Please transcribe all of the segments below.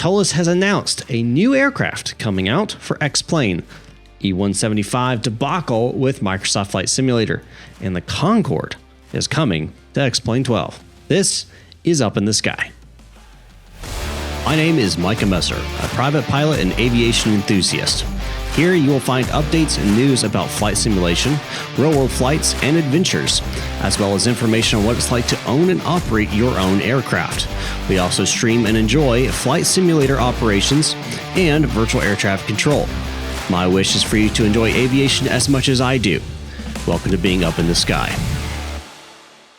Toliss has announced a new aircraft coming out for X-Plane, E-175 debacle with Microsoft Flight Simulator, and the Concord is coming to X-Plane 12. This is Up in the Sky. My name is Micah, a private pilot and aviation enthusiast. Here you will find updates and news about flight simulation, real-world flights, and adventures, as well as information on what it's like to own and operate your own aircraft. We also stream and enjoy flight simulator operations and virtual air traffic control. My wish is for you to enjoy aviation as much as I do. Welcome to being Up in the Sky.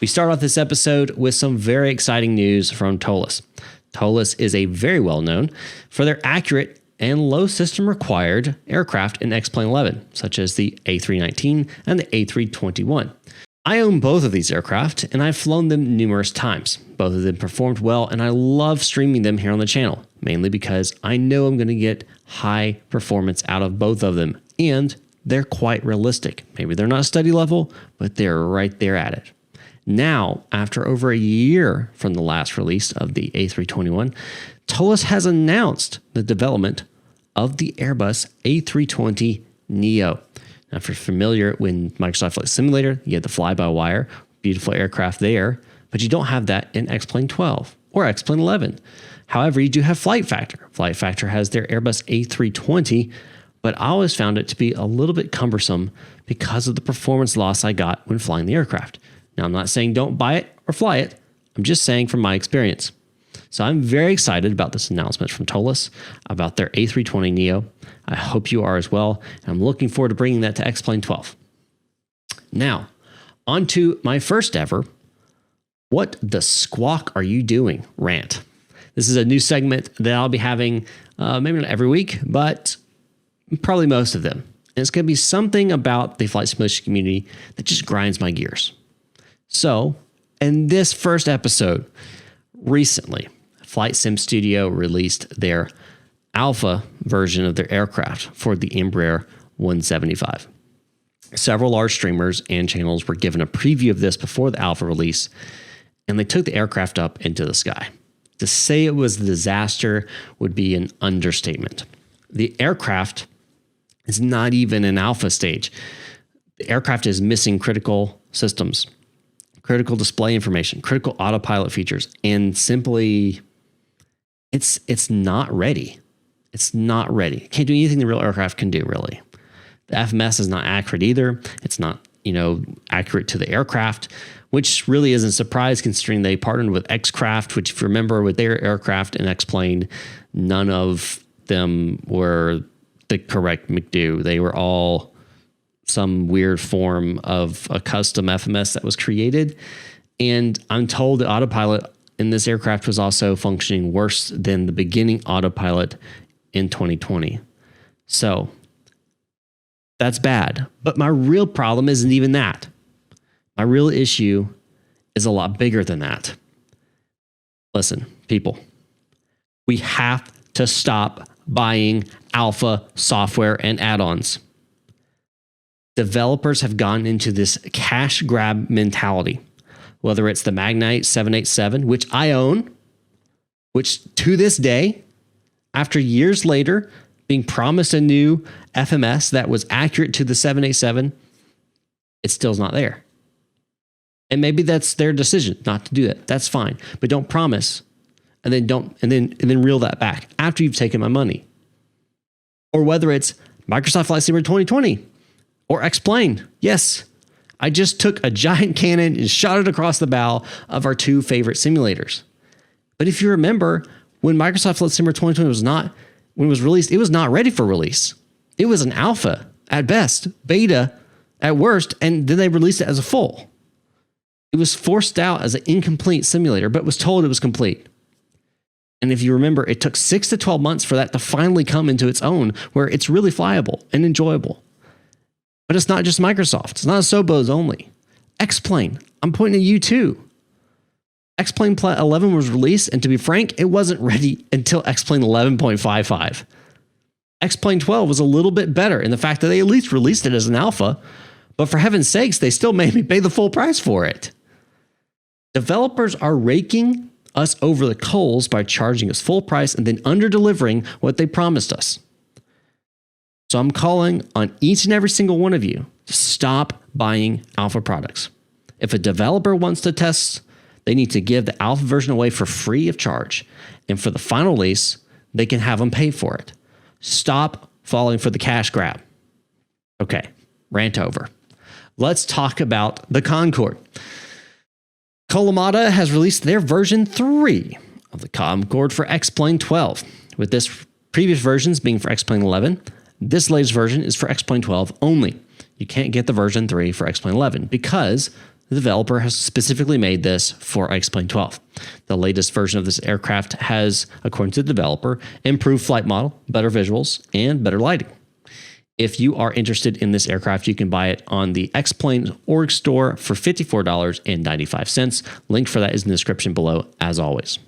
We start off this episode with some very exciting news from Toliss. Toliss is a very well-known for their accurate and low system required aircraft in X-Plane 11, such as the A319 and the A321. I own both of these aircraft, and I've flown them numerous times. Both of them performed well, and I love streaming them here on the channel, mainly because I know I'm going to get high performance out of both of them, and they're quite realistic. Maybe they're not study level, but they're right there at it. Now, after over a year from the last release of the A321, Toliss has announced the development of the Airbus A320neo. Now, if you're familiar with Microsoft Flight Simulator, you have the fly-by-wire, beautiful aircraft there, but you don't have that in X-Plane 12 or X-Plane 11. However, you do have Flight Factor. Flight Factor has their Airbus A320, but I always found it to be a little bit cumbersome because of the performance loss I got when flying the aircraft. Now, I'm not saying don't buy it or fly it. I'm just saying from my experience. So I'm very excited about this announcement from Toliss about their A320neo. I hope you are as well. And I'm looking forward to bringing that to X-Plane 12. Now, on to my first ever What the Squawk Are You Doing rant. This is a new segment that I'll be having maybe not every week, but probably most of them. And it's going to be something about the flight simulation community that just grinds my gears. So, in this first episode, recently, Flight Sim Studio released their alpha version of their aircraft for the Embraer 175. Several large streamers and channels were given a preview of this before the alpha release, and they took the aircraft up into the sky. To say it was a disaster would be an understatement. The aircraft is not even in alpha stage. The aircraft is missing critical systems, critical display information, critical autopilot features, and simply it's not ready. It's not ready. It can't do anything the real aircraft can do, really. The FMS is not accurate either. It's not, accurate to the aircraft, which really isn't a surprise considering they partnered with X-Craft, which if you remember with their aircraft and X-Plane, none of them were the correct McDo. They were all some weird form of a custom FMS that was created. And I'm told the autopilot in this aircraft was also functioning worse than the beginning autopilot in 2020. So that's bad. But my real problem isn't even that. My real issue is a lot bigger than that. Listen, people, we have to stop buying alpha software and add-ons. Developers have gone into this cash grab mentality, whether it's the Magnite 787, which I own, which to this day, after years later, being promised a new FMS that was accurate to the 787, it still's not there. And maybe that's their decision not to do that. That's fine, but don't promise, and then reel that back after you've taken my money. Or whether it's Microsoft Flight Simulator 2020 or X-Plane, yes. I just took a giant cannon and shot it across the bow of our two favorite simulators. But if you remember, when Microsoft Flight Simulator 2020 when it was released, it was not ready for release. It was an alpha at best, beta at worst, and then they released it as a full. It was forced out as an incomplete simulator, but was told it was complete. And if you remember, it took 6 to 12 months for that to finally come into its own, where it's really flyable and enjoyable. But it's not just Microsoft. It's not Asobos only. X-Plane. I'm pointing at you too. X-Plane 11 was released, and to be frank, it wasn't ready until X-Plane 11.55. X-Plane 12 was a little bit better in the fact that they at least released it as an alpha, but for heaven's sakes, they still made me pay the full price for it. Developers are raking us over the coals by charging us full price and then under-delivering what they promised us. So I'm calling on each and every single one of you to stop buying alpha products. If a developer wants to test, they need to give the alpha version away for free of charge. And for the final release, they can have them pay for it. Stop falling for the cash grab. Okay, rant over. Let's talk about the Concord. Kalamata has released their version 3 of the Concord for X-Plane 12. With this previous versions being for X-Plane 11, this latest version is for X-Plane 12 only. You can't get the version 3 for X-Plane 11 because the developer has specifically made this for X-Plane 12. The latest version of this aircraft has, according to the developer, improved flight model, better visuals, and better lighting. If you are interested in this aircraft, you can buy it on the X-Plane org store for $54.95. Link for that is in the description below, as always.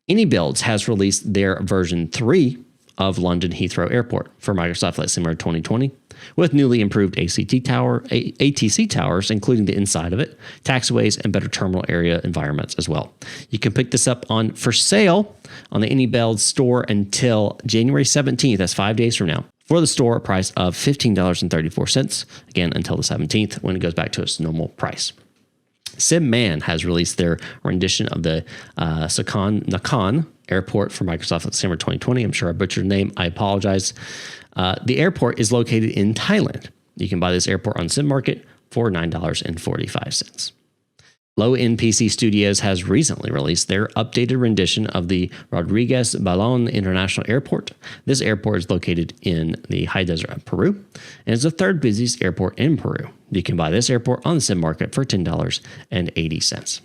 AnyBuilds has released their version 3 of London Heathrow Airport for Microsoft Flight Simulator 2020 with newly improved ATC towers, including the inside of it, taxiways, and better terminal area environments as well. You can pick this up for sale on the AnyBuilds store until January 17th. That's 5 days from now. For the store price of $15.34, again, until the 17th, when it goes back to its normal price. SimMan has released their rendition of the Sakon Nakhon airport for Microsoft Flight Simulator 2020. I'm sure I butchered the name. I apologize. The airport is located in Thailand. You can buy this airport on SimMarket for $9.45. Low End PC Studios has recently released their updated rendition of the Rodriquez Ballon International Airport. This airport is located in the high desert of Peru and is the third busiest airport in Peru. You can buy this airport on the SimMarket for $10.80.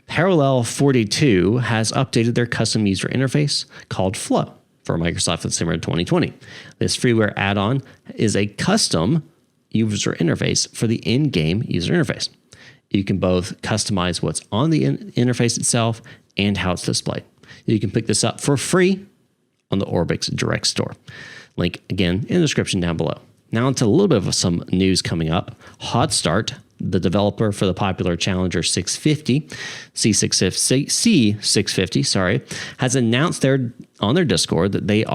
Parallel 42 has updated their custom user interface called Flow for Microsoft Flight Simulator 2020. This freeware add-on is a custom user interface for the in-game user interface. You can both customize what's on the interface itself and how it's displayed. You can pick this up for free on the Orbix Direct Store. Link again in the description down below. Now into a little bit of some news coming up. Hotstart, the developer for the popular Challenger 650, C650, has announced on their Discord that they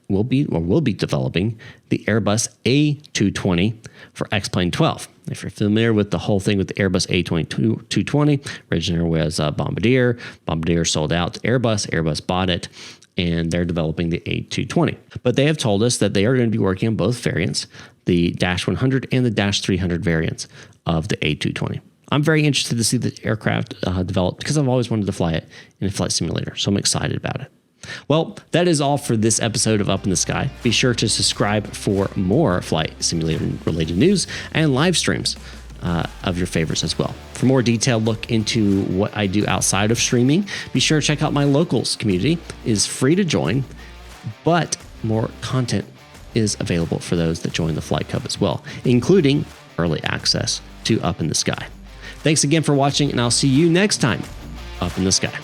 will be developing the Airbus A220 for X-Plane 12. If you're familiar with the whole thing with the Airbus A220, originally was Bombardier. Bombardier sold out to Airbus. Airbus bought it, and they're developing the A220. But they have told us that they are going to be working on both variants, the Dash 100 and the Dash 300 variants of the A220. I'm very interested to see the aircraft developed because I've always wanted to fly it in a flight simulator, so I'm excited about it. Well, that is all for this episode of Up in the Sky. Be sure to subscribe for more flight simulator related news and live streams of your favorites as well. For more detailed look into what I do outside of streaming, be sure to check out my locals community. It is free to join, but more content is available for those that join the Flight Club as well, including early access to Up in the Sky. Thanks again for watching, and I'll see you next time, Up in the Sky.